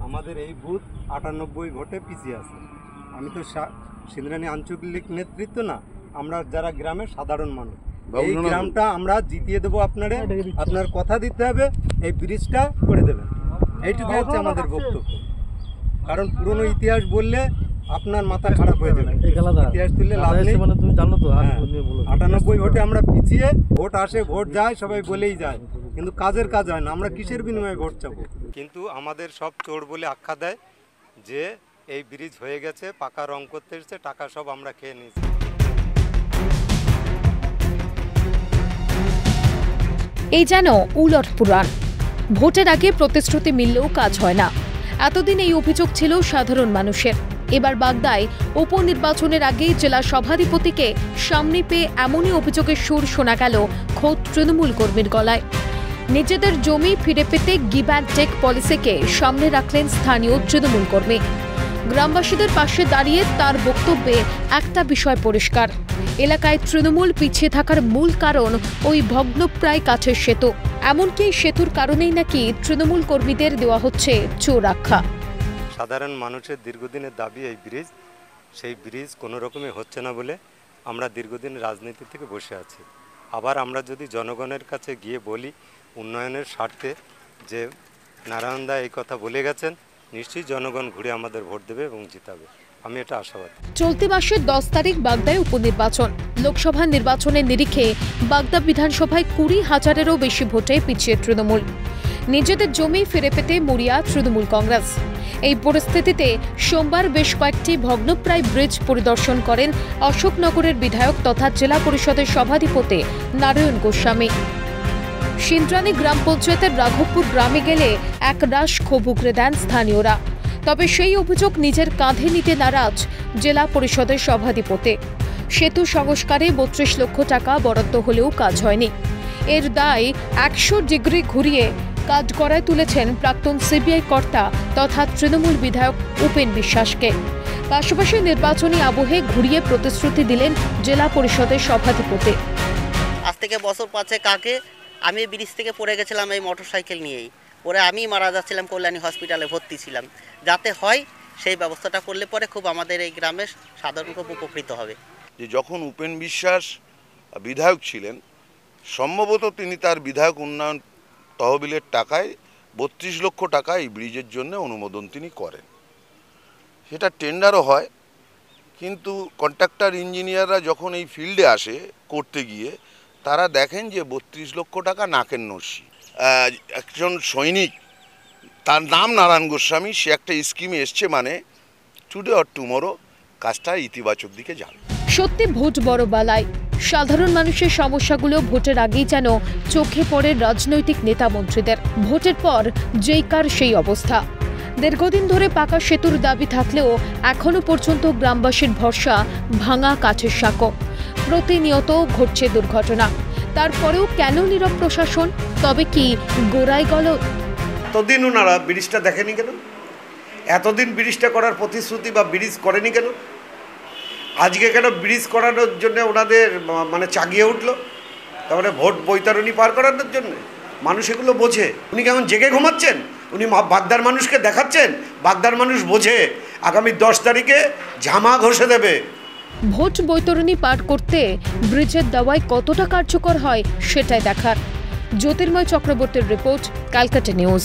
আমাদের এই বুথ 98 ভোটে পিছিয়ে আছে। আমি তো সিন্দ্রানী আঞ্চলিক নেতৃত্ব না, আমরা যারা গ্রামের সাধারণ মানুষ, এই গ্রামটা আমরা জিতিয়ে দেবো আপনারে। আপনার কথা দিতে হবে, এই ব্রিজটা করে দেবেন, এইটুকু হচ্ছে আমাদের বক্তব্য। কারণ পুরনো ইতিহাস বললে আপনার মাথা খারাপ হয়ে যাবে, ইতিহাস তুললে লাভ নেই। 98 ভোটে আমরা পিছিয়ে, ভোট আসে ভোট যায়, সবাই বলেই যায়, কিন্তু কাজের কাজ হয় না। আমরা কিসের বিনিময়ে ভোট চাবো? কিন্তু আমাদের সব চোর বলে আখ্যা দেয় যে এই ব্রিজ হয়ে গেছে, পাকা রং করতে এসেছে, টাকা সব আমরা খেয়ে নিয়েছি। এই যেন উলট পুরাণ। ভোটের আগে প্রতিশ্রুতি মিললেও কাজ হয় না। এতদিন এই অভিযোগ ছিল সাধারণ মানুষের। এবার বাগদায় উপনির্বাচনের আগেই জেলা সভাধিপতিকে সামনে পেয়ে এমনই অভিযোগের সুর শোনা গেল খোদ তৃণমূল কর্মীর গলায়। নিজেদের জমি ফিরে পেতে গিভ অ্যান্ড টেক পলিসিকে সামনে রাখলেন স্থানীয় তৃণমূল কর্মী। গ্রামবাসীদের পাশে দাঁড়িয়ে তার বক্তব্যে একটা বিষয় পরিষ্কার, এলাকায় তৃণমূল পিছিয়ে থাকার মূল কারণ ওই ভগ্নপ্রায় কাঠের সেতু। এমনকি সেতুর কারণেই নাকি তৃণমূল কর্মীদের দেওয়া হচ্ছে চোর আখ্যা। সাধারণ মানুষের দীর্ঘদিনের দাবি এই ব্রিজ, সেই ব্রিজ কোনো রকমই হচ্ছে না বলে আমরা দীর্ঘদিন রাজনীতি থেকে বসে আছি। আবার আমরা যদি জনগণের কাছে গিয়ে বলি উন্নয়নের স্বার্থে যে নারায়ণদা এই কথা বলে গেছেন, নিশ্চয়ই জনগণ ঘুরে আমাদের ভোট দেবে এবং জিতাবে, আমি এটা আশাবাদী। চলতি মাসের 10 তারিখ বাগদায় উপনির্বাচন। লোকসভা নির্বাচনের নিরিখে বাগদা বিধানসভায় 20,000-এরও বেশি ভোটে পিছিয়ে তৃণমূল। নিজেদের জমি ফিরে পেতে মরিয়া তৃণমূল কংগ্রেস। এই পরিস্থিতিতে সোমবার বেশ কয়েকটি ভগ্নপ্রায় ব্রিজ পরিদর্শন করেন অশোকনগরের বিধায়ক তথা জেলা পরিষদের সভাধিপতি নারায়ণ গোস্বামী। সিন্দ্রানী গ্রাম পঞ্চায়েতের রাঘবপুর গ্রামে গেলে একরাশ ক্ষোভ উগরে দেন স্থানীয়রা। তবে সেই অভিযোগ নিজের কাঁধে নিতে নারাজ জেলা পরিষদের সভাধিপতি। সেতু সংস্কারে 32 লক্ষ টাকা বরাদ্দ হলেও কাজ হয়নি। এর দায় 100 ডিগ্রি ঘুরিয়ে কাজ করায় তুলেছেন প্রাক্তন সিবিআই কর্তা তথা তৃণমূল বিধায়ক উপেন বিশ্বাসকে। পাশাপাশি নির্বাচনী আবহে ঘুরিয়ে প্রতিশ্রুতি দিলেন জেলা পরিষদের সভাধিপতি। আজ থেকে বছর 5 আগে আমি ব্রিজ থেকে পড়ে গেছিলাম এই মোটরসাইকেল নিয়েই, পরে আমি মারা যাচ্ছিলাম, কল্যাণী হসপিটালে ভর্তি ছিলাম। যাতে হয় সেই ব্যবস্থাটা করলে পরে খুব আমাদের এই গ্রামের সাধারণ খুব উপকৃত হবে। যে যখন উপেন বিশ্বাস বিধায়ক ছিলেন, সম্ভবত তিনি তার বিধায়ক উন্নয়ন তহবিলের টাকায় 32 লক্ষ টাকা এই ব্রিজের জন্য অনুমোদন তিনি করেন। সেটা টেন্ডারও হয়, কিন্তু কন্ট্রাক্টর ইঞ্জিনিয়াররা যখন এই ফিল্ডে আসে করতে গিয়ে তারা দেখেন যে 32 লক্ষ টাকা নাকের নস্যি। একজন সৈনিক, তার নাম নারায়ণ গোস্বামী, সে একটা স্কিমে এসছে, মানে টুডে অর টুমরো কাজটা ইতিবাচক দিকে যাবে। সত্যি ভোট বড় বালাই। সাধারণ মানুষের সমস্যাগুলো ভোটের আগেই যেন চোখে পড়ে রাজনৈতিক নেতা মন্ত্রীদের। ভোটের পর যেই কার সেই অবস্থা। দীর্ঘদিন ধরে পাকা সেতুর দাবি থাকলেও এখনো পর্যন্ত গ্রামবাসীর ভরসা ভাঙা কাঠের সাঁকো। প্রতিনিয়ত ঘটছে দুর্ঘটনা। তারপরেও কেন নীরব প্রশাসন? তবে কি গোড়ায় গলদ? এতদিন ওনারা ব্রিজটা দেখেনি কেন? এতদিন ব্রিজটা করার প্রতিশ্রুতি বা ব্রিজ করেনি কেন? আজকে কেন ব্রিজ করানোর জন্য ওনাদের মানে চাগিয়ে উঠলো? তারপরে ভোট বৈতরণী পার করানোর জন্য? মানুষ এগুলো বোঝে। উনি কেমন জেগে ঘুমাচ্ছেন? উনি বাগদার মানুষকে দেখাচ্ছেন, বাগদার মানুষ বোঝে আগামী 10 তারিখে ঝামা ঘষে দেবে। ভোট বৈতরণী পার করতে ব্রিজের দাওয়ায় কতটা কার্যকর হয় সেটাই দেখার। জ্যোতির্ময় চক্রবর্তীর রিপোর্ট, ক্যালকাটা নিউজ।